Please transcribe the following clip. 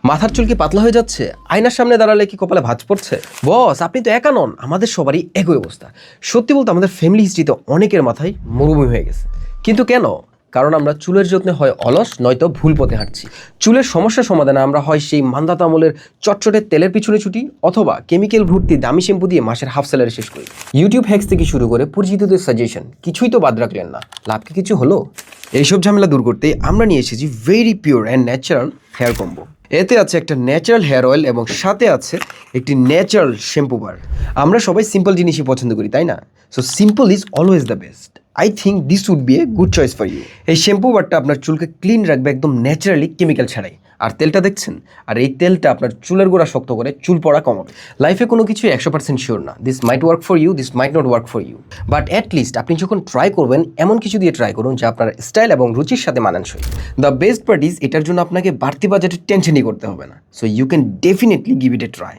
মাথার চুল কি পাতলা হয়ে যাচ্ছে? আয়নার সামনে দাঁড়ালে কি কপালে ভাঁজ পড়ছে? বস, আপনি তো একা নন, আমাদের সবারই একই অবস্থা। সত্যি বলতে আমাদের ফ্যামিলি হিস্ট্রিতে অনেকের মাথায় মরুভূমি হয়ে গেছে। কিন্তু কেন? কারণ আমরা চুলের যত্নে হয় অলস, নয়তো ভুল পথে হাঁটছি। চুলের সমস্যা সমাধানে আমরা হয় সেই মান্দাতা আমলের চটচটে তেলের পিছনে ছুটি, অথবা কেমিক্যাল ভর্তি দামি শ্যাম্পু দিয়ে মাসের হাফ স্যালারি শেষ করি। ইউটিউব হ্যাক্স থেকে শুরু করে পরিচিতদের সাজেশন, কিছুই তো বাদ রাখলেন না। লাভ কি কিছু হলো? এইসব ঝামেলা দূর করতে আমরা নিয়ে এসেছি very pure and natural hair combo. এতে আছে একটা ন্যাচারাল হেয়ার অয়েল এবং সাথে আছে একটি ন্যাচারাল শ্যাম্পু বার। আমরা সবাই সিম্পল জিনিসই পছন্দ করি, তাই না? So simple is always the best. I think this would be a good choice for you. এই শ্যাম্পু বারটা আপনার চুলকে ক্লিন রাখবে একদম ন্যাচারালি, কেমিক্যাল ছাড়াই। আর তেলটা দেখছেন? আর এই তেলটা আপনার চুলের গোড়া শক্ত করে চুল পড়া কমাবে। লাইফে কোনো কিছু 100% শিওর না। This might work for you, this might not work for you. But at least আপনি যখন ট্রাই করবেন, এমন কিছু দিয়ে ট্রাই করুন যা আপনার স্টাইল এবং রুচির সাথে মানানসই। দ্য বেস্ট পার্ট ইজ, এটার জন্য আপনাকে বাড়তি বাজেটের টেনশনই করতে হবে না। So you can definitely give it a try.